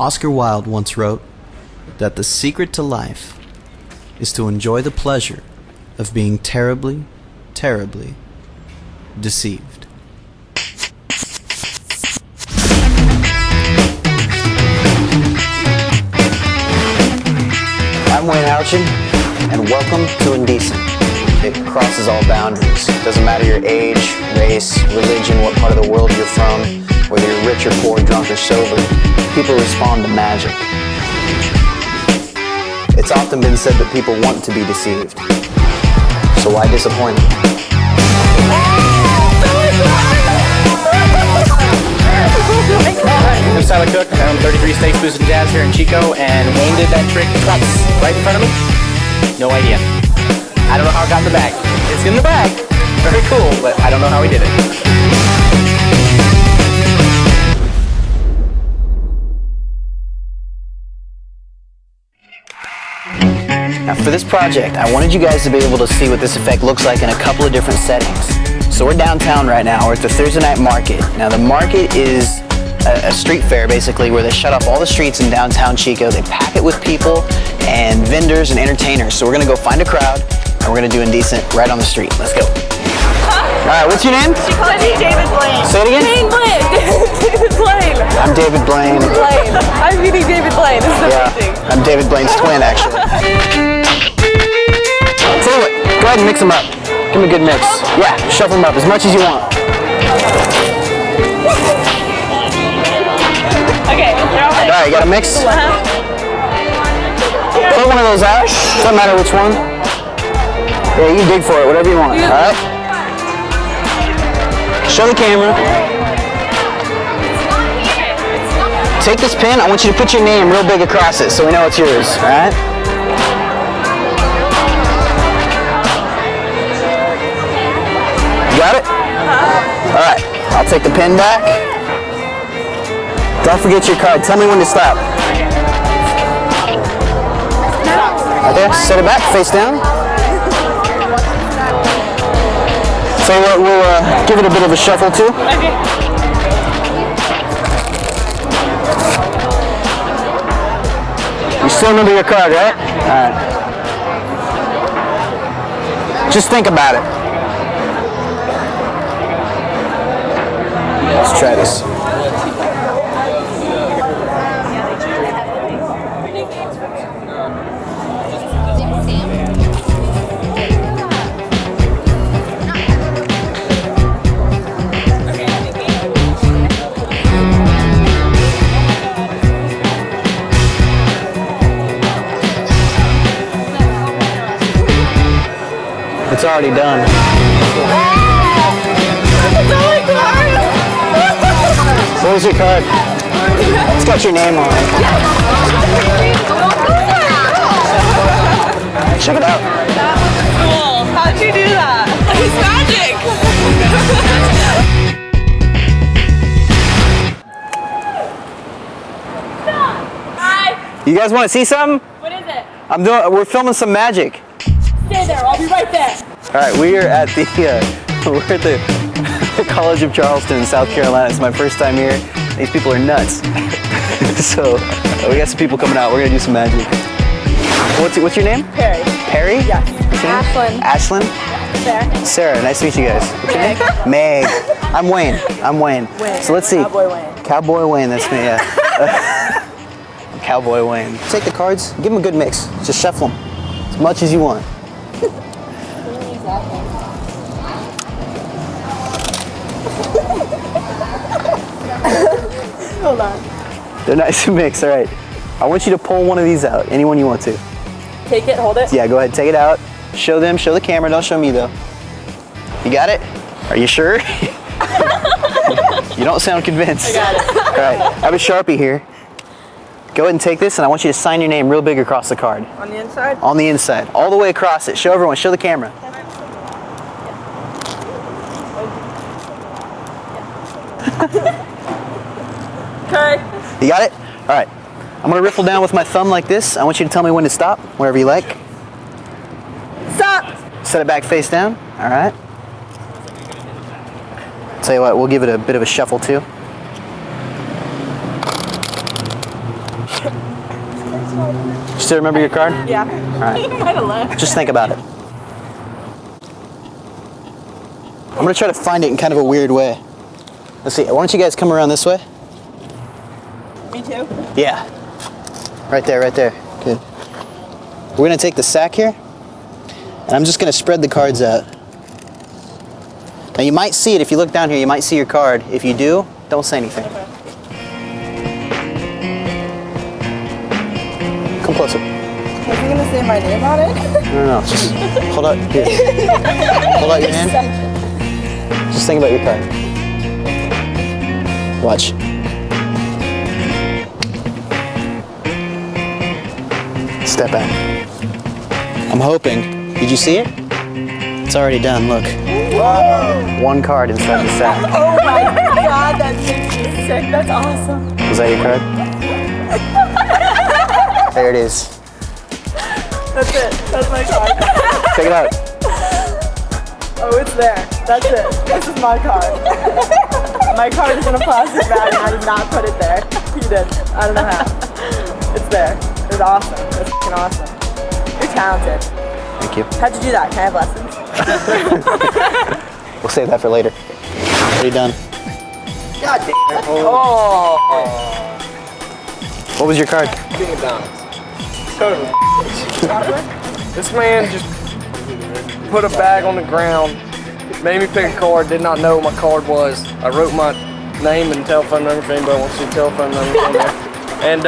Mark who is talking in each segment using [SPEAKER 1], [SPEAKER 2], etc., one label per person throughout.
[SPEAKER 1] Oscar Wilde once wrote that the secret to life is to enjoy the pleasure of being terribly, terribly deceived.
[SPEAKER 2] I'm Wayne Houchin, and welcome to Indecent. It crosses all boundaries. Doesn't matter your age, race, religion, what part of the world you're from, whether you're rich or poor, drunk or sober, people respond to magic. It's often been said that people want to be deceived. So why disappoint them?
[SPEAKER 3] I'm Tyler Cook. I own 33 Steaks, Booze, and Jazz here in Chico, and Wayne did that trick twice right in front of me. No idea. I don't know how it got in the bag. It's in the bag. Very cool, but I don't know how he did it.
[SPEAKER 2] Now for this project, I wanted you guys to be able to see what this effect looks like in a couple of different settings. So we're downtown right now. We're at the Thursday night market. Now the market is a street fair basically where they shut off all the streets in downtown Chico. They pack it with people and vendors and entertainers. So we're gonna go find a crowd and we're gonna do Indecent right on the street. Let's go. All right, what's your name?
[SPEAKER 4] She calls me David Blaine.
[SPEAKER 2] Say it again?
[SPEAKER 4] Blaine. David Blaine.
[SPEAKER 2] I'm David Blaine.
[SPEAKER 4] Blaine. I'm meeting David Blaine. This is amazing.
[SPEAKER 2] I'm David Blaine's twin, actually. Tell you what, go ahead and mix them up. Give me a good mix. Yeah, shuffle them up as much as you want.
[SPEAKER 4] Okay, they're all
[SPEAKER 2] All right, you got a mix? Pull one of those out. Doesn't matter which one. Yeah, you can dig for it, whatever you want. All right? Show the camera. Take this pen. I want you to put your name real big across it so we know it's yours. All right? Got it? All right. I'll take the pen back. Don't forget your card. Tell me when to stop. Right there. Set it back. Face down. So we'll give it a bit of a shuffle too.
[SPEAKER 4] Okay.
[SPEAKER 2] You still remember your card, right? All right. Just think about it. Let's try this. It's already done. What was your card? It's got your name on it. Check it out.
[SPEAKER 4] Cool. How'd you do that? It's magic. Hi.
[SPEAKER 2] You guys want to see something?
[SPEAKER 4] What is it?
[SPEAKER 2] We're filming some magic.
[SPEAKER 4] Stay there. I'll be right there.
[SPEAKER 2] All right, we are at the College of Charleston in South Carolina. It's my first time here. These people are nuts. So we got some people coming out. We're gonna do some magic. What's your name?
[SPEAKER 4] Perry.
[SPEAKER 2] Perry?
[SPEAKER 4] Yes.
[SPEAKER 2] Ashlyn. Ashlyn?
[SPEAKER 4] Sarah.
[SPEAKER 2] Sarah. Nice to meet you guys. What's your name? Meg. I'm Wayne.
[SPEAKER 4] Wayne.
[SPEAKER 2] So let's see.
[SPEAKER 4] Cowboy Wayne.
[SPEAKER 2] Cowboy Wayne. That's me. Yeah. Cowboy Wayne. Take the cards. Give them a good mix. Just shuffle them as much as you want.
[SPEAKER 4] Hold on.
[SPEAKER 2] They're nice to mix. All right. I want you to pull one of these out. Anyone you want to.
[SPEAKER 4] Take it. Hold it.
[SPEAKER 2] Yeah, go ahead. Take it out. Show them. Show the camera. Don't show me though. You got it? Are you sure? You don't sound convinced.
[SPEAKER 4] I got it.
[SPEAKER 2] All right. I have a Sharpie here. Go ahead and take this, and I want you to sign your name real big across the card.
[SPEAKER 4] On the inside?
[SPEAKER 2] On the inside. All the way across it. Show everyone. Show the camera.
[SPEAKER 4] Okay.
[SPEAKER 2] You got it? All right. I'm going to riffle down with my thumb like this. I want you to tell me when to stop, whenever you like.
[SPEAKER 4] Stop.
[SPEAKER 2] Set it back face down. All right. Tell you what, we'll give it a bit of a shuffle too. You still remember your card?
[SPEAKER 4] Yeah.
[SPEAKER 2] All right.
[SPEAKER 4] Might have left.
[SPEAKER 2] Just think about it. I'm gonna try to find it in kind of a weird way. Let's see, why don't you guys come around this way?
[SPEAKER 4] Me too.
[SPEAKER 2] Yeah. Right there, right there. Good. We're gonna take the sack here, and I'm just gonna spread the cards out. Now you might see it, if you look down here, you might see your card. If you do, don't say anything. Come closer.
[SPEAKER 4] Are you gonna say my name on it?
[SPEAKER 2] No, just hold out here. Hold out your hand. Just think about your card. Watch. Step back. I'm hoping. Did you see it? It's already done, look. Whoa. One card inside the sack.
[SPEAKER 4] Oh my god, that makes me sick. That's awesome.
[SPEAKER 2] Is that your card? There it is.
[SPEAKER 4] That's it. That's my card.
[SPEAKER 2] Check it out.
[SPEAKER 4] Oh, it's there. That's it. This is my card. My card is in a plastic bag and I did not put it there. He did. I don't know how. It's there. It's awesome. It's f***ing awesome. You're talented.
[SPEAKER 2] Thank you.
[SPEAKER 4] How'd you do that? Can I have lessons?
[SPEAKER 2] We'll save that for later. Already done.
[SPEAKER 4] God damn it.
[SPEAKER 3] Oh.
[SPEAKER 2] What was your card?
[SPEAKER 3] King of Diamonds. Total. This man just put a bag on the ground, made me pick a card, did not know what my card was. I wrote my name and telephone number if anybody wants to see telephone number on there. And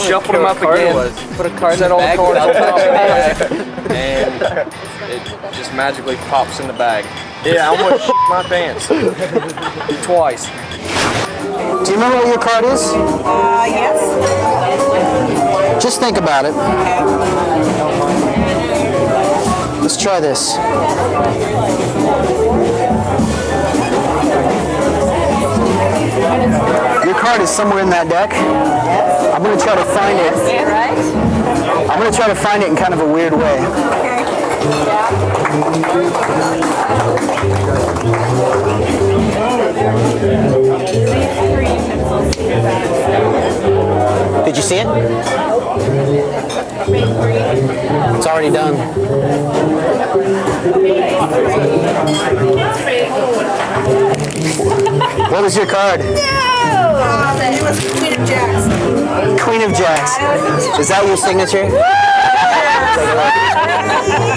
[SPEAKER 3] shuffled them up again. Put a card set all the cards on top of the bag, and it just magically pops in the bag. Yeah, I almost shit my pants. Twice.
[SPEAKER 2] Do you remember what your card is?
[SPEAKER 4] Yes.
[SPEAKER 2] Just think about it. Let's try this. Your card is somewhere in that deck. I'm going to try to find it. I'm going to try to find it in kind of a weird way. Did you see it? It's already done. What was your card?
[SPEAKER 4] It was Queen of Jacks.
[SPEAKER 2] Queen of Jacks. Is that your signature?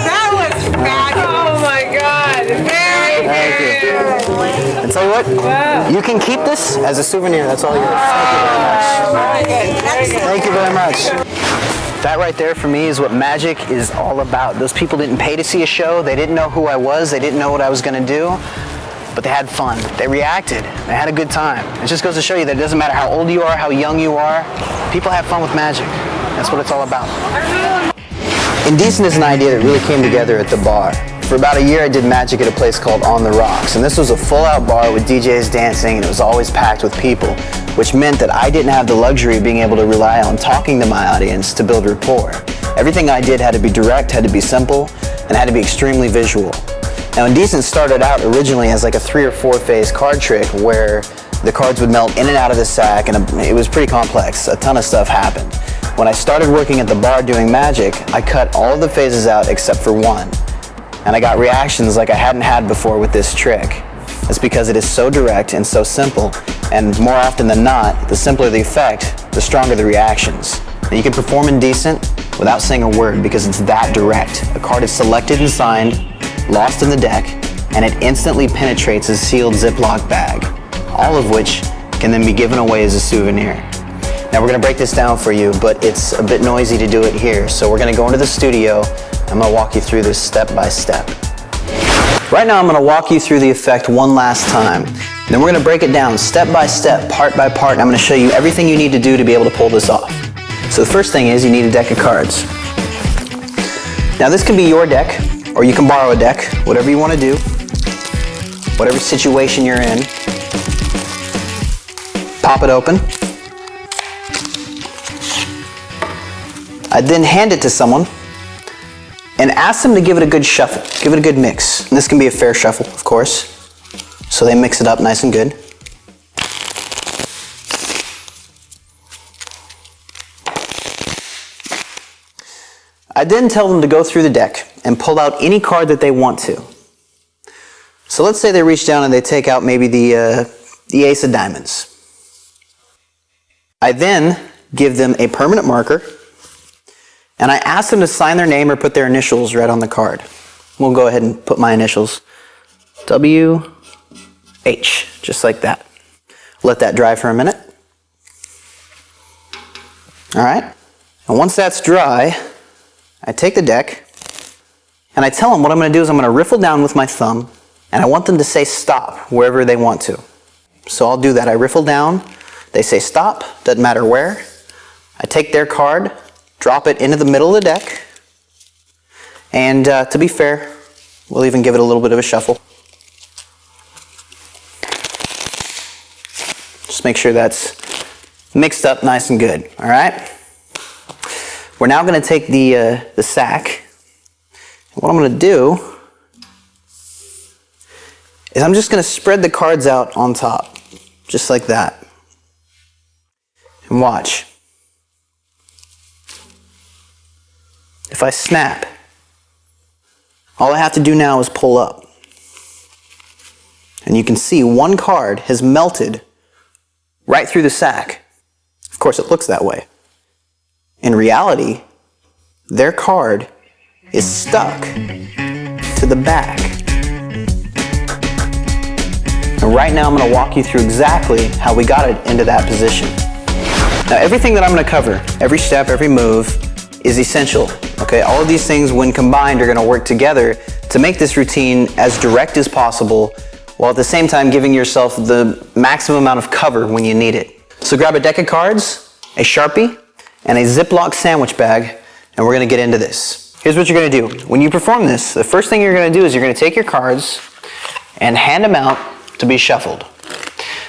[SPEAKER 4] That was fabulous. Oh my god. Very
[SPEAKER 2] Thank you. And tell you what, you can keep this as a souvenir. That's all yours. Thank you very much. That right there for me is what magic is all about. Those people didn't pay to see a show. They didn't know who I was. They didn't know what I was going to do. But they had fun. They reacted. They had a good time. It just goes to show you that it doesn't matter how old you are, how young you are. People have fun with magic. That's what it's all about. Indecent is an idea that really came together at the bar. For about a year I did magic at a place called On the Rocks, and this was a full-out bar with DJs dancing, and it was always packed with people, which meant that I didn't have the luxury of being able to rely on talking to my audience to build rapport. Everything I did had to be direct, had to be simple, and had to be extremely visual. Now Indecent started out originally as like a 3 or 4 phase card trick where the cards would melt in and out of the sack, and it was pretty complex. A ton of stuff happened. When I started working at the bar doing magic, I cut all of the phases out except for one. And I got reactions like I hadn't had before with this trick. It's because it is so direct and so simple, and more often than not, the simpler the effect, the stronger the reactions. Now you can perform Indecent without saying a word because it's that direct. A card is selected and signed, lost in the deck, and it instantly penetrates a sealed Ziploc bag, all of which can then be given away as a souvenir. Now we're going to break this down for you, but it's a bit noisy to do it here, so we're going to go into the studio. I'm going to walk you through this step by step. Right now I'm going to walk you through the effect one last time. Then we're going to break it down step by step, part by part, and I'm going to show you everything you need to do to be able to pull this off. So the first thing is you need a deck of cards. Now this can be your deck, or you can borrow a deck, whatever you want to do, whatever situation you're in. Pop it open. I'd then hand it to someone and ask them to give it a good shuffle, give it a good mix. And this can be a fair shuffle, of course. So they mix it up nice and good. I then tell them to go through the deck and pull out any card that they want to. So let's say they reach down and they take out maybe the ace of diamonds. I then give them a permanent marker and I ask them to sign their name or put their initials right on the card. We'll go ahead and put my initials. W, H, just like that. Let that dry for a minute. All right, and once that's dry, I take the deck and I tell them what I'm going to do is I'm going to riffle down with my thumb and I want them to say stop wherever they want to. So I'll do that. I riffle down, they say stop, doesn't matter where. I take their card, drop it into the middle of the deck, and to be fair, we'll even give it a little bit of a shuffle. Just make sure that's mixed up nice and good, all right? We're now going to take the sack. What I'm going to do is I'm just going to spread the cards out on top, just like that. And watch. If I snap, all I have to do now is pull up. And you can see one card has melted right through the sack. Of course, it looks that way. In reality, their card is stuck to the back. And right now, I'm going to walk you through exactly how we got it into that position. Now, everything that I'm going to cover, every step, every move, is essential. Okay, all of these things, when combined, are going to work together to make this routine as direct as possible, while at the same time giving yourself the maximum amount of cover when you need it. So grab a deck of cards, a Sharpie, and a Ziploc sandwich bag, and we're going to get into this. Here's what you're going to do. When you perform this, the first thing you're going to do is you're going to take your cards and hand them out to be shuffled.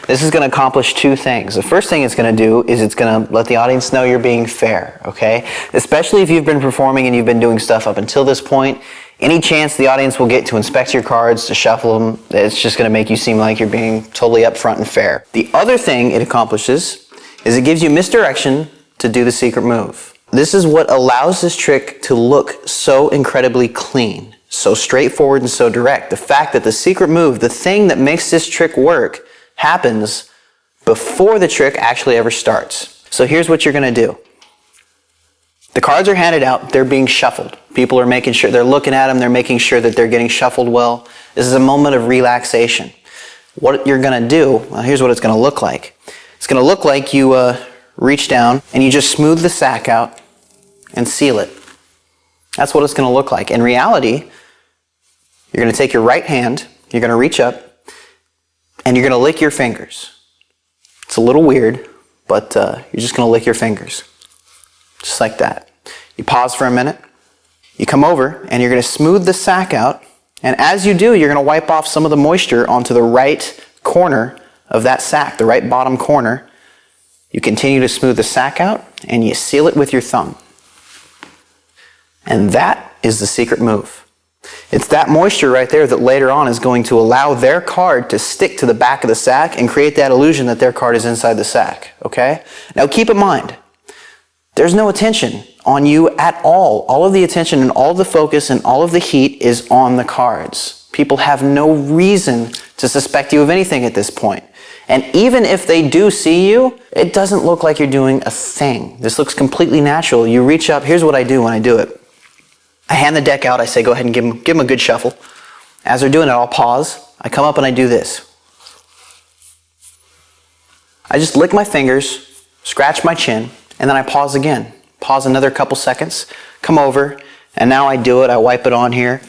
[SPEAKER 2] This is going to accomplish two things. The first thing it's going to do is it's going to let the audience know you're being fair, okay? Especially if you've been performing and you've been doing stuff up until this point, any chance the audience will get to inspect your cards, to shuffle them, it's just going to make you seem like you're being totally upfront and fair. The other thing it accomplishes is it gives you misdirection to do the secret move. This is what allows this trick to look so incredibly clean, so straightforward and so direct. The fact that the secret move, the thing that makes this trick work, happens before the trick actually ever starts. So here's what you're going to do. The cards are handed out, they're being shuffled. People are making sure, they're looking at them, they're making sure that they're getting shuffled well. This is a moment of relaxation. What you're going to do, well, here's what it's going to look like. It's going to look like you reach down and you just smooth the sack out and seal it. That's what it's going to look like. In reality, you're going to take your right hand, you're going to reach up, and you're going to lick your fingers. It's a little weird, but you're just going to lick your fingers. Just like that. You pause for a minute. You come over and you're going to smooth the sack out. And as you do, you're going to wipe off some of the moisture onto the right corner of that sack, the right bottom corner. You continue to smooth the sack out and you seal it with your thumb. And that is the secret move. It's that moisture right there that later on is going to allow their card to stick to the back of the sack and create that illusion that their card is inside the sack. Okay? Now keep in mind, there's no attention on you at all. All of the attention and all of the focus and all of the heat is on the cards. People have no reason to suspect you of anything at this point. And even if they do see you, it doesn't look like you're doing a thing. This looks completely natural. You reach up. Here's what I do when I do it. I hand the deck out. I say, go ahead and give them a good shuffle. As they're doing it, I'll pause. I come up and I do this. I just lick my fingers, scratch my chin, and then I pause again. Pause another couple seconds, come over, and now I do it. I wipe it on here.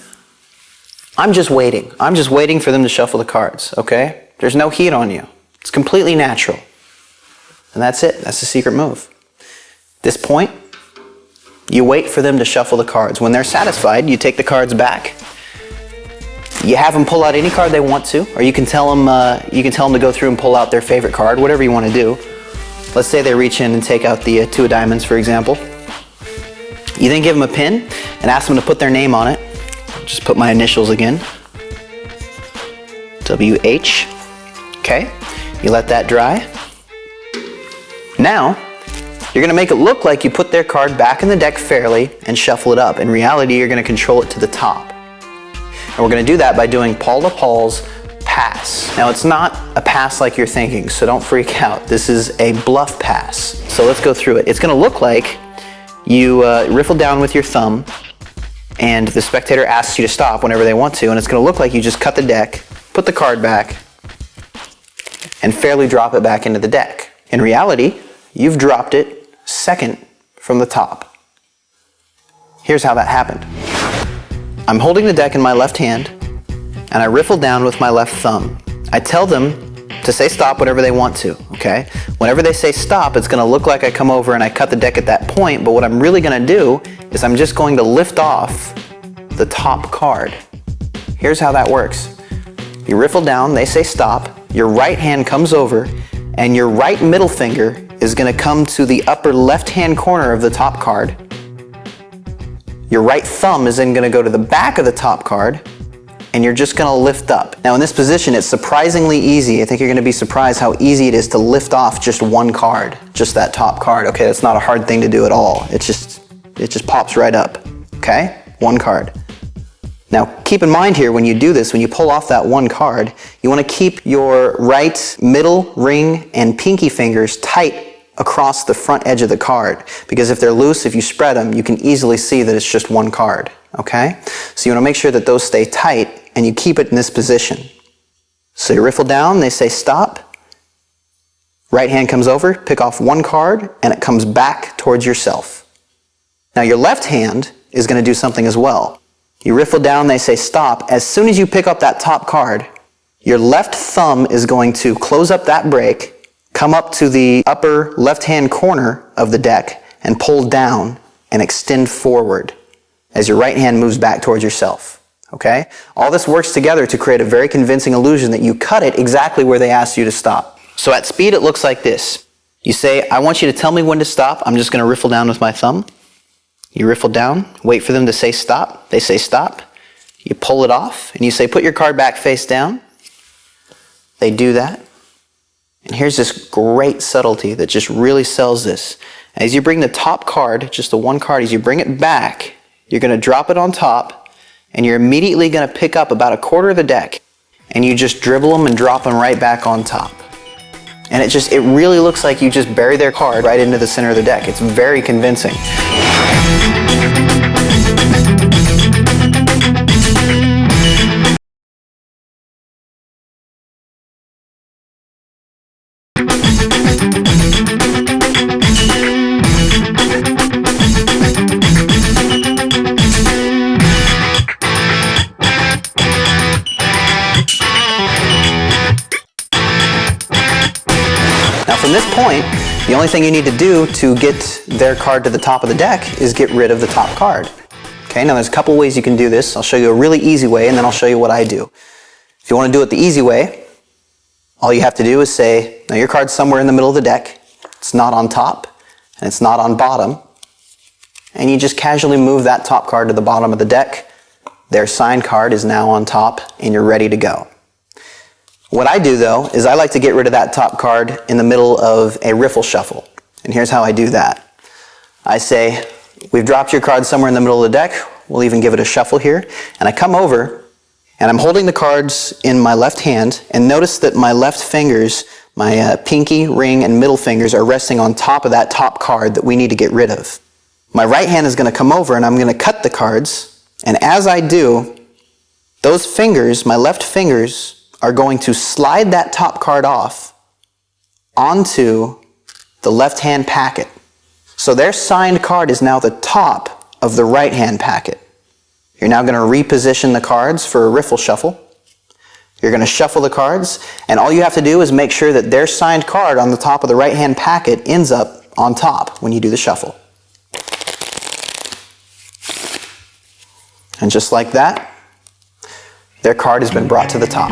[SPEAKER 2] I'm just waiting. I'm just waiting for them to shuffle the cards, okay? There's no heat on you. It's completely natural. And that's it. That's the secret move. At this point, you wait for them to shuffle the cards. When they're satisfied, you take the cards back. You have them pull out any card they want to, or you can tell them to go through and pull out their favorite card, whatever you want to do. Let's say they reach in and take out the two of diamonds, for example. You then give them a pin and ask them to put their name on it. Just put my initials again. WH. Okay. You let that dry. Now, You're going to make it look like you put their card back in the deck fairly and shuffle it up. In reality, you're going to control it to the top. And we're going to do that by doing Paul to Paul's pass. Now, it's not a pass like you're thinking, so don't freak out. This is a bluff pass. So let's go through it. It's going to look like you riffle down with your thumb, and the spectator asks you to stop whenever they want to, and it's going to look like you just cut the deck, put the card back, and fairly drop it back into the deck. In reality, you've dropped it second from the top. Here's how that happened. I'm holding the deck in my left hand, and I riffle down with my left thumb. I tell them to say stop whenever they want to, okay? Whenever they say stop, it's gonna look like I come over and I cut the deck at that point, but what I'm really gonna do is I'm just going to lift off the top card. Here's how that works. You riffle down, they say stop, your right hand comes over, and your right middle finger is gonna come to the upper left-hand corner of the top card. Your right thumb is then gonna go to the back of the top card, and you're just gonna lift up. Now in this position, it's surprisingly easy. I think you're gonna be surprised how easy it is to lift off just one card, just that top card. Okay, that's not a hard thing to do at all. It just pops right up, okay? One card. Now keep in mind here, when you do this, when you pull off that one card, you wanna keep your right middle, ring, and pinky fingers tight across the front edge of the card, because if they're loose, if you spread them, you can easily see that it's just one card, okay? So you wanna make sure that those stay tight and you keep it in this position. So you riffle down, they say stop, right hand comes over, pick off one card, and it comes back towards yourself. Now your left hand is gonna do something as well. You riffle down, they say stop. As soon as you pick up that top card, your left thumb is going to close up that break, come up to the upper left-hand corner of the deck and pull down and extend forward as your right hand moves back towards yourself, okay? All this works together to create a very convincing illusion that you cut it exactly where they asked you to stop. So at speed, it looks like this. You say, I want you to tell me when to stop. I'm just gonna riffle down with my thumb. You riffle down, wait for them to say stop. They say stop. You pull it off and you say, put your card back face down. They do that. And here's this great subtlety that just really sells this. As you bring the top card, just the one card, as you bring it back, you're going to drop it on top, and you're immediately going to pick up about a quarter of the deck, and you just dribble them and drop them right back on top. And it really looks like you just bury their card right into the center of the deck. It's very convincing. From this point, the only thing you need to do to get their card to the top of the deck is get rid of the top card. Okay, now there's a couple ways you can do this. I'll show you a really easy way, and then I'll show you what I do. If you want to do it the easy way, all you have to do is say, now your card's somewhere in the middle of the deck. It's not on top, and it's not on bottom. And you just casually move that top card to the bottom of the deck. Their signed card is now on top, and you're ready to go. What I do, though, is I like to get rid of that top card in the middle of a riffle shuffle. And here's how I do that. I say, we've dropped your card somewhere in the middle of the deck. We'll even give it a shuffle here. And I come over, and I'm holding the cards in my left hand, and notice that my left fingers, my pinky, ring, and middle fingers are resting on top of that top card that we need to get rid of. My right hand is going to come over, and I'm going to cut the cards. And as I do, those fingers, my left fingers, are going to slide that top card off onto the left-hand packet. So their signed card is now the top of the right-hand packet. You're now going to reposition the cards for a riffle shuffle. You're going to shuffle the cards, and all you have to do is make sure that their signed card on the top of the right-hand packet ends up on top when you do the shuffle. And just like that, their card has been brought to the top.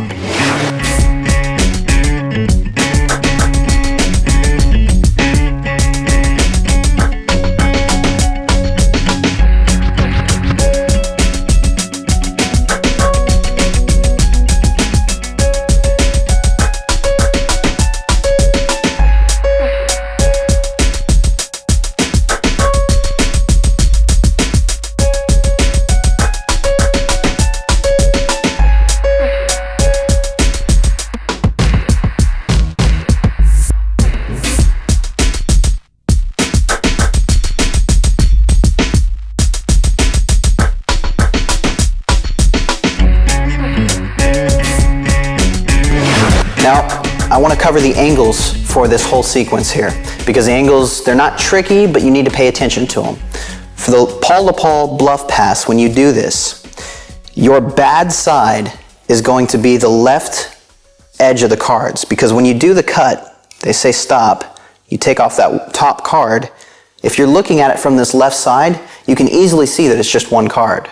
[SPEAKER 2] I want to cover the angles for this whole sequence here, because the angles, they're not tricky, but you need to pay attention to them. For the Paul-to-Paul bluff pass, when you do this, your bad side is going to be the left edge of the cards, because when you do the cut, they say stop, you take off that top card. If you're looking at it from this left side, you can easily see that it's just one card.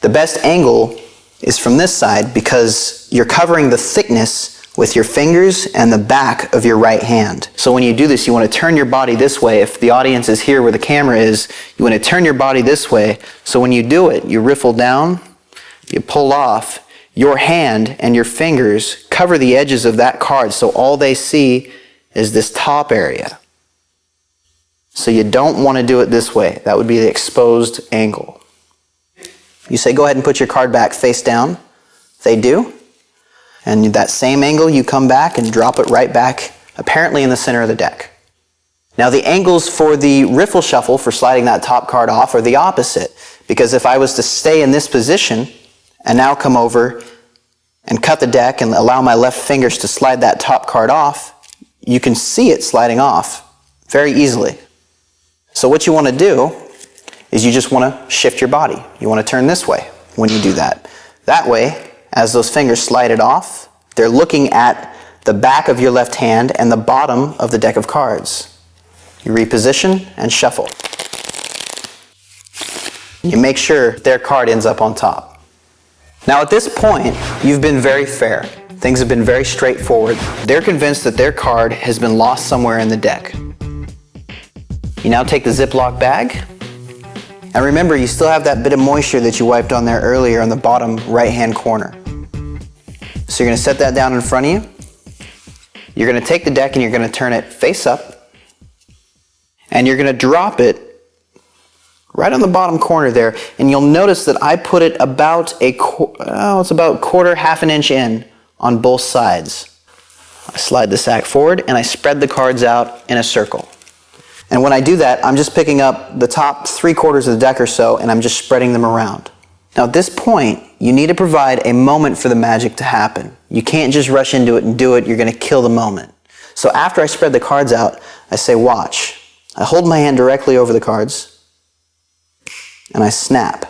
[SPEAKER 2] The best angle is from this side because you're covering the thickness with your fingers and the back of your right hand. So when you do this, you want to turn your body this way. If the audience is here where the camera is, you want to turn your body this way. So when you do it, you riffle down, you pull off, your hand and your fingers cover the edges of that card, so all they see is this top area. So you don't want to do it this way. That would be the exposed angle. You say, go ahead and put your card back face down. They do. And that same angle, you come back and drop it right back, apparently in the center of the deck. Now the angles for the riffle shuffle, for sliding that top card off, are the opposite. Because if I was to stay in this position and now come over and cut the deck and allow my left fingers to slide that top card off, you can see it sliding off very easily. So what you want to do is you just want to shift your body. You want to turn this way when you do that. That way, as those fingers slide it off, they're looking at the back of your left hand and the bottom of the deck of cards. You reposition and shuffle. You make sure their card ends up on top. Now at this point, you've been very fair. Things have been very straightforward. They're convinced that their card has been lost somewhere in the deck. You now take the Ziploc bag, and remember, you still have that bit of moisture that you wiped on there earlier on the bottom right-hand corner. So you're going to set that down in front of you. You're going to take the deck and you're going to turn it face up, and you're going to drop it right on the bottom corner there, and you'll notice that I put it about quarter, half an inch in on both sides. I slide the sack forward and I spread the cards out in a circle. And when I do that, I'm just picking up the top 3/4 of the deck or so, and I'm just spreading them around. Now at this point, you need to provide a moment for the magic to happen. You can't just rush into it and do it. You're going to kill the moment. So after I spread the cards out, I say, watch. I hold my hand directly over the cards, and I snap.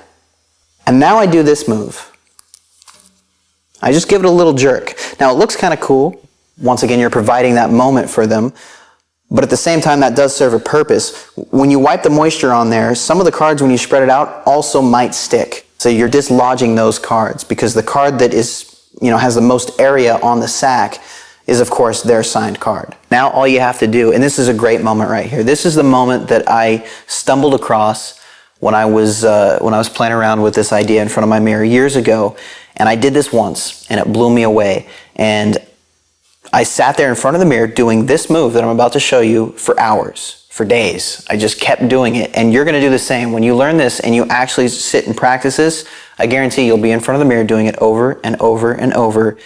[SPEAKER 2] And now I do this move. I just give it a little jerk. Now it looks kind of cool. Once again, you're providing that moment for them. But at the same time, that does serve a purpose. When you wipe the moisture on there, some of the cards, when you spread it out, also might stick. So you're dislodging those cards, because the card that is, has the most area on the sack is, of course, their signed card. Now all you have to do, and this is a great moment right here. This is the moment that I stumbled across when I was playing around with this idea in front of my mirror years ago. And I did this once, and it blew me away. And I sat there in front of the mirror doing this move that I'm about to show you for hours, for days. I just kept doing it. And you're going to do the same. When you learn this and you actually sit and practice this, I guarantee you'll be in front of the mirror doing it over and over and over,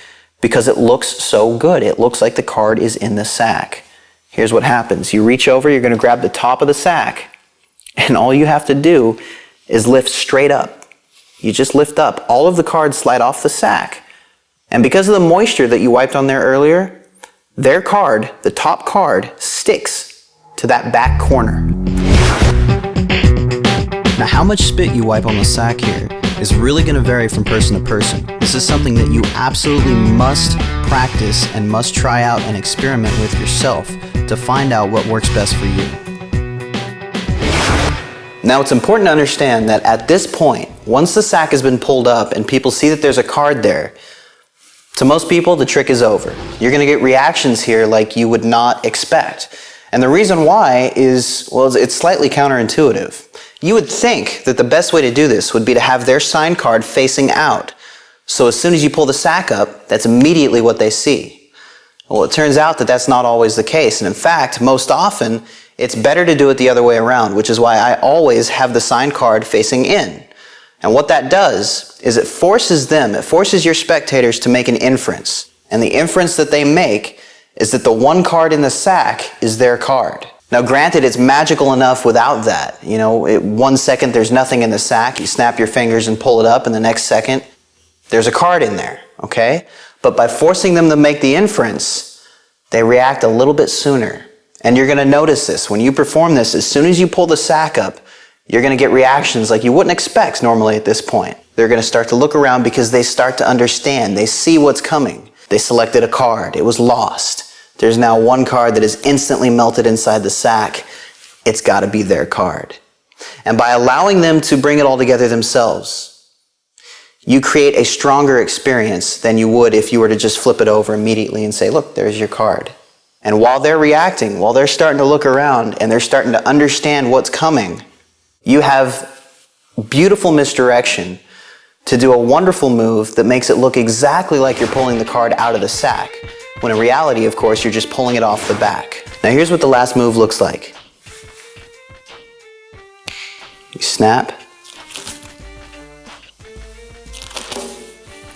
[SPEAKER 2] because it looks so good. It looks like the card is in the sack. Here's what happens. You reach over, you're going to grab the top of the sack, and all you have to do is lift straight up. You just lift up. All of the cards slide off the sack. And because of the moisture that you wiped on there earlier, their card, the top card, sticks to that back corner.
[SPEAKER 1] Now, how much spit you wipe on the sack here is really going to vary from person to person. This is something that you absolutely must practice and must try out and experiment with yourself to find out what works best for you.
[SPEAKER 2] Now it's important to understand that at this point, once the sack has been pulled up and people see that there's a card there, to most people, the trick is over. You're going to get reactions here like you would not expect. And the reason why is, well, it's slightly counterintuitive. You would think that the best way to do this would be to have their signed card facing out. So as soon as you pull the sack up, that's immediately what they see. Well, it turns out that that's not always the case. And in fact, most often, it's better to do it the other way around, which is why I always have the signed card facing in. And what that does is it forces your spectators to make an inference. And the inference that they make is that the one card in the sack is their card. Now granted, it's magical enough without that. 1 second there's nothing in the sack, you snap your fingers and pull it up, and the next second there's a card in there, okay? But by forcing them to make the inference, They react a little bit sooner. And you're going to notice this. When you perform this, as soon as you pull the sack up, you're going to get reactions like you wouldn't expect normally at this point. They're going to start to look around because they start to understand. They see what's coming. They selected a card. It was lost. There's now one card that is instantly melted inside the sack. It's got to be their card. And by allowing them to bring it all together themselves, you create a stronger experience than you would if you were to just flip it over immediately and say, look, there's your card. And while they're reacting, while they're starting to look around and they're starting to understand what's coming, you have beautiful misdirection to do a wonderful move that makes it look exactly like you're pulling the card out of the sack, when in reality, of course, you're just pulling it off the back. Now here's what the last move looks like. You snap.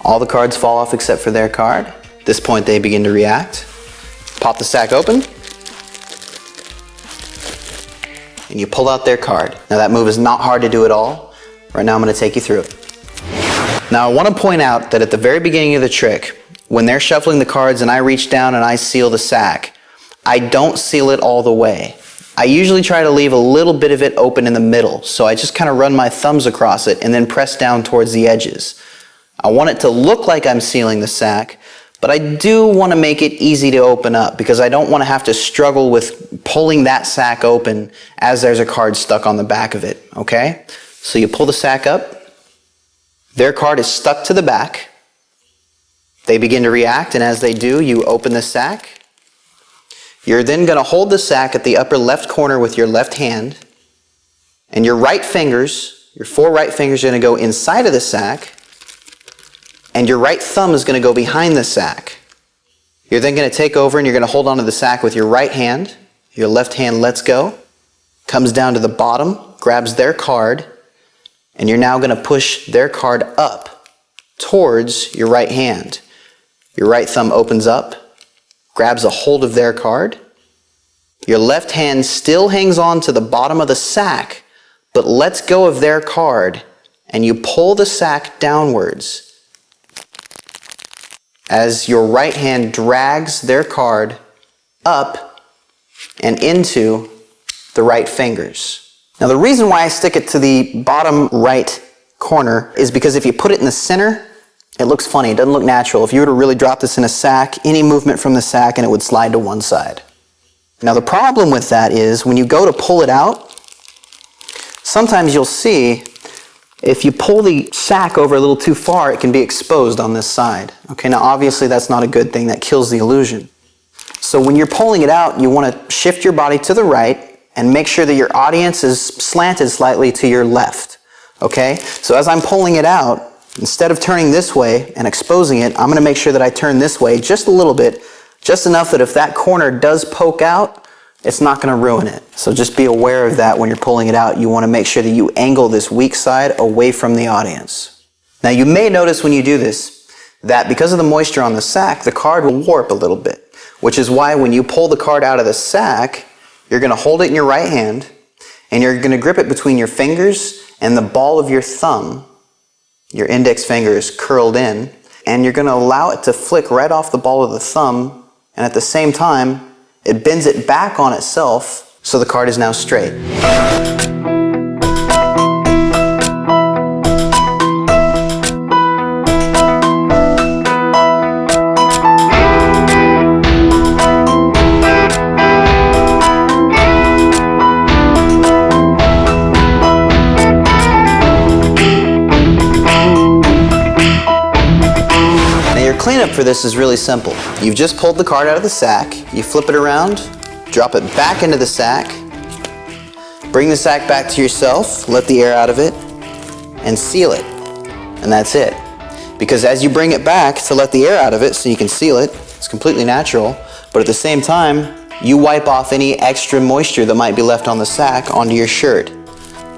[SPEAKER 2] All the cards fall off except for their card. At this point, they begin to react. Pop the sack open, and you pull out their card. Now that move is not hard to do at all. Right now I'm going to take you through it. Now I want to point out that at the very beginning of the trick, when they're shuffling the cards and I reach down and I seal the sack, I don't seal it all the way. I usually try to leave a little bit of it open in the middle, so I just kind of run my thumbs across it and then press down towards the edges. I want it to look like I'm sealing the sack, but I do want to make it easy to open up because I don't want to have to struggle with pulling that sack open as there's a card stuck on the back of it, okay? So you pull the sack up, their card is stuck to the back, they begin to react, and as they do, you open the sack. You're then going to hold the sack at the upper left corner with your left hand, and your right fingers, your 4 right fingers are going to go inside of the sack, and your right thumb is going to go behind the sack. You're then going to take over and you're going to hold onto the sack with your right hand. Your left hand lets go, comes down to the bottom, grabs their card, and you're now going to push their card up towards your right hand. Your right thumb opens up, grabs a hold of their card. Your left hand still hangs on to the bottom of the sack, but lets go of their card, and you pull the sack downwards as your right hand drags their card up and into the right fingers. Now the reason why I stick it to the bottom right corner is because if you put it in the center, it looks funny, it doesn't look natural. If you were to really drop this in a sack, any movement from the sack and it would slide to one side. Now the problem with that is when you go to pull it out, sometimes you'll see if you pull the sack over a little too far, it can be exposed on this side. Okay, now obviously that's not a good thing, that kills the illusion. So when you're pulling it out, you want to shift your body to the right and make sure that your audience is slanted slightly to your left. Okay, so as I'm pulling it out, instead of turning this way and exposing it, I'm going to make sure that I turn this way just a little bit, just enough that if that corner does poke out, it's not going to ruin it. So just be aware of that when you're pulling it out. You want to make sure that you angle this weak side away from the audience. Now you may notice when you do this that because of the moisture on the sack, the card will warp a little bit, which is why when you pull the card out of the sack, you're going to hold it in your right hand and you're going to grip it between your fingers and the ball of your thumb. Your index finger is curled in, and you're going to allow it to flick right off the ball of the thumb, and at the same time, it bends it back on itself, so the card is now straight. Cleanup for this is really simple. You've just pulled the card out of the sack, you flip it around, drop it back into the sack, bring the sack back to yourself, let the air out of it, and seal it. And that's it. Because as you bring it back to let the air out of it so you can seal it, it's completely natural, but at the same time, you wipe off any extra moisture that might be left on the sack onto your shirt.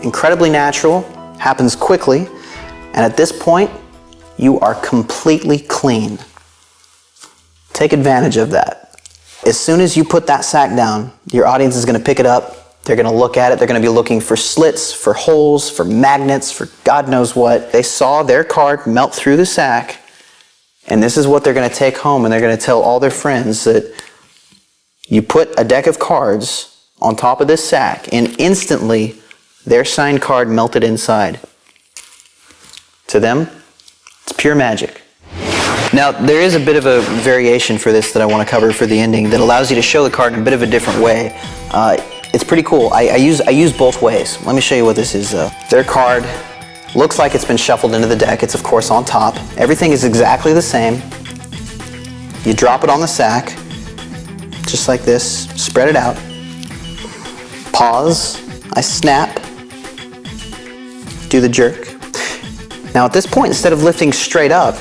[SPEAKER 2] Incredibly natural, happens quickly, and at this point, you are completely clean. Take advantage of that. As soon as you put that sack down, your audience is going to pick it up, they're going to look at it, they're going to be looking for slits, for holes, for magnets, for God knows what. They saw their card melt through the sack, and this is what they're going to take home, and they're going to tell all their friends that You put a deck of cards on top of this sack, and instantly their signed card melted inside. To them, it's pure magic. Now, there is a bit of a variation for this that I want to cover for the ending that allows you to show the card in a bit of a different way. It's pretty cool. I use both ways. Let me show you what this is. Their card looks like it's been shuffled into the deck. It's of course on top. Everything is exactly the same. You drop it on the sack, just like this. Spread it out. Pause. I snap. Do the jerk. Now at this point, instead of lifting straight up,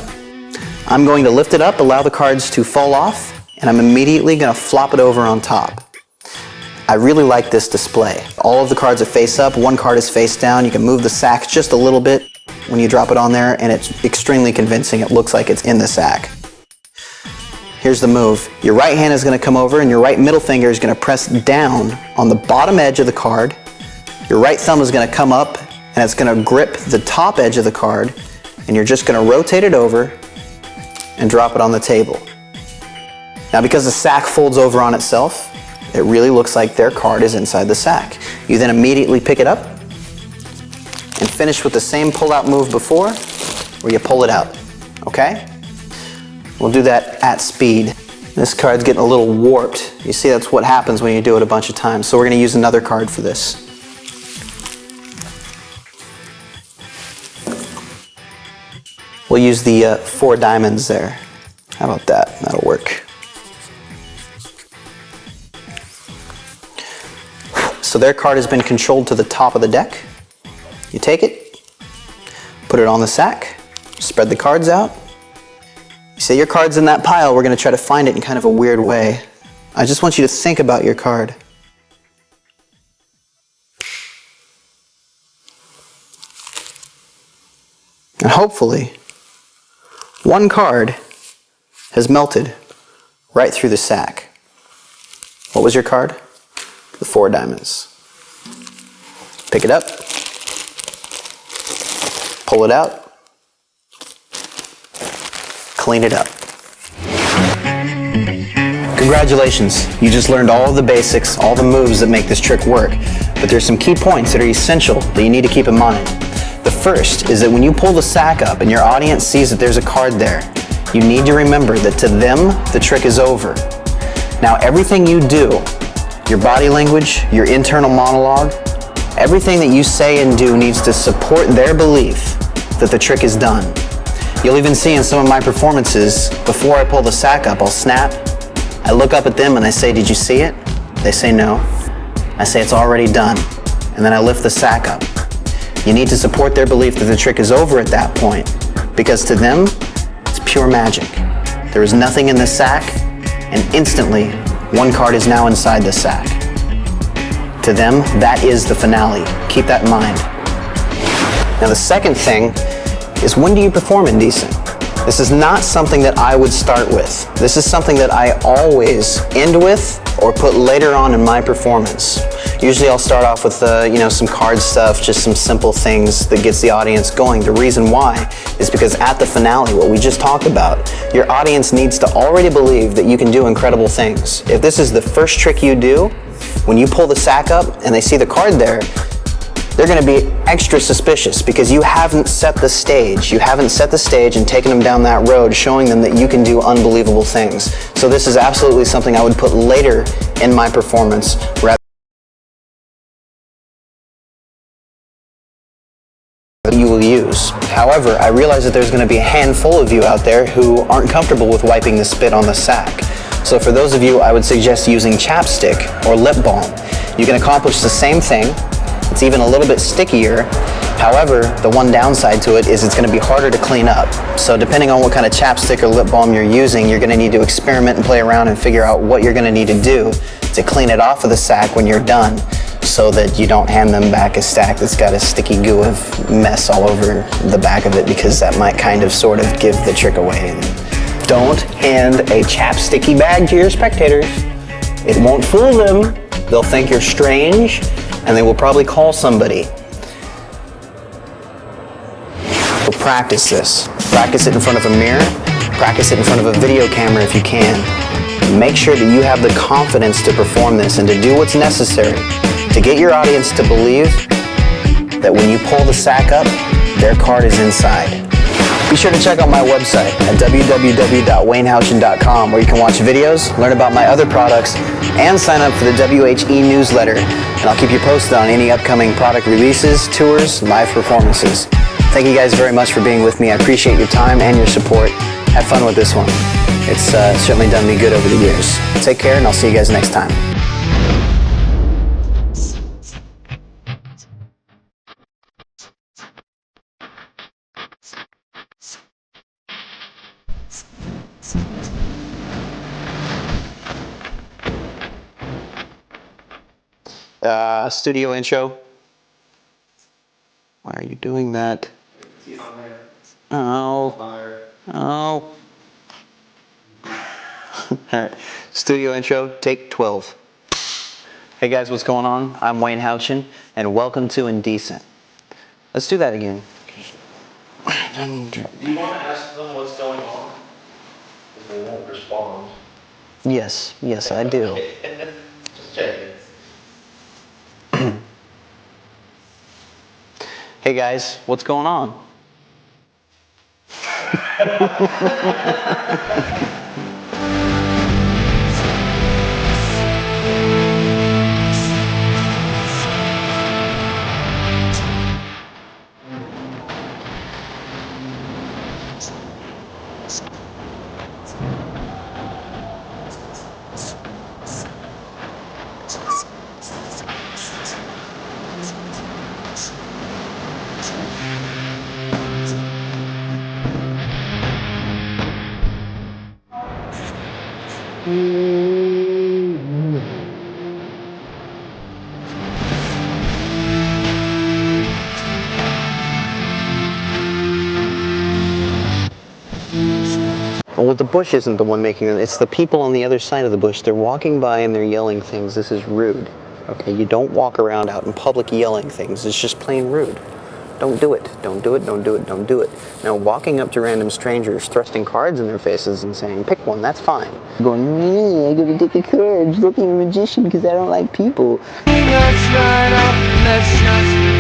[SPEAKER 2] I'm going to lift it up, allow the cards to fall off, and I'm immediately going to flop it over on top. I really like this display. All of the cards are face up, one card is face down. You can move the sack just a little bit when you drop it on there, and it's extremely convincing. It looks like it's in the sack. Here's the move. Your right hand is going to come over, and your right middle finger is going to press down on the bottom edge of the card. Your right thumb is going to come up, and it's going to grip the top edge of the card, and you're just going to rotate it over and drop it on the table. Now, because the sack folds over on itself, it really looks like their card is inside the sack. You then immediately pick it up and finish with the same pull-out move before, where you pull it out, okay? We'll do that at speed. This card's getting a little warped. You see, that's what happens when you do it a bunch of times. So we're gonna use another card for this. We'll use the 4 diamonds there. How about that? That'll work. So their card has been controlled to the top of the deck. You take it, put it on the sack, spread the cards out. You say your card's in that pile, we're going to try to find it in kind of a weird way. I just want you to think about your card. And hopefully, one card has melted right through the sack. What was your card? The 4 diamonds. Pick it up, pull it out, clean it up. Congratulations, you just learned all of the basics, all the moves that make this trick work, but there's some key points that are essential that you need to keep in mind. The first is that when you pull the sack up and your audience sees that there's a card there, you need to remember that to them, the trick is over. Now everything you do, your body language, your internal monologue, everything that you say and do needs to support their belief that the trick is done. You'll even see in some of my performances, before I pull the sack up, I'll snap, I look up at them and I say, "Did you see it?" They say no. I say, "It's already done." And then I lift the sack up. You need to support their belief that the trick is over at that point, because to them, it's pure magic. There is nothing in the sack, and instantly, one card is now inside the sack. To them, that is the finale. Keep that in mind. Now the second thing is, when do you perform indecent? This is not something that I would start with. This is something that I always end with or put later on in my performance. Usually I'll start off with some card stuff, just some simple things that gets the audience going. The reason why is because at the finale, what we just talked about, your audience needs to already believe that you can do incredible things. If this is the first trick you do, when you pull the sack up and they see the card there, they're going to be extra suspicious because you haven't set the stage. You haven't set the stage and taken them down that road, showing them that you can do unbelievable things. So this is absolutely something I would put later in my performance rather than you will use. However, I realize that there's going to be a handful of you out there who aren't comfortable with wiping the spit on the sack. So for those of you, I would suggest using chapstick or lip balm. You can accomplish the same thing. It's even a little bit stickier. However, the one downside to it is it's going to be harder to clean up. So depending on what kind of chapstick or lip balm you're using, you're going to need to experiment and play around and figure out what you're going to need to do to clean it off of the sack when you're done, so that you don't hand them back a stack that's got a sticky goo of mess all over the back of it, because that might kind of sort of give the trick away. Don't hand a chapsticky bag to your spectators. It won't fool them. They'll think you're strange, and they will probably call somebody. So practice this. Practice it in front of a mirror. Practice it in front of a video camera if you can. make sure that you have the confidence to perform this and to do what's necessary to get your audience to believe that when you pull the sack up, their card is inside. Be sure to check out my website at www.waynehouchen.com, where you can watch videos, learn about my other products, and sign up for the WHE newsletter. And I'll keep you posted on any upcoming product releases, tours, live performances. Thank you guys very much for being with me. I appreciate your time and your support. Have fun with this one. It's certainly done me good over the years. Take care, and I'll see you guys next time. Studio intro. Why are you doing that? Oh. Oh. Alright. Studio intro, take 12. Hey guys, what's going on? I'm Wayne Houchen, and welcome to Indecent. Let's do that again.
[SPEAKER 5] Do you want to ask them what's going on? Because they won't respond.
[SPEAKER 2] Yes, I do.
[SPEAKER 5] Just checking.
[SPEAKER 2] Hey guys, what's going on? Well, the bush isn't the one making it. It's the people on the other side of the bush. They're walking by and they're yelling things. This is rude. Okay, you don't walk around out in public yelling things. It's just plain rude. Don't do it. Don't do it. Don't do it. Don't do it. Now, walking up to random strangers, thrusting cards in their faces and saying, pick one, that's fine. Going, I gotta take the cards. Look, I'm a magician because I don't like people.
[SPEAKER 6] Let's light up, let's not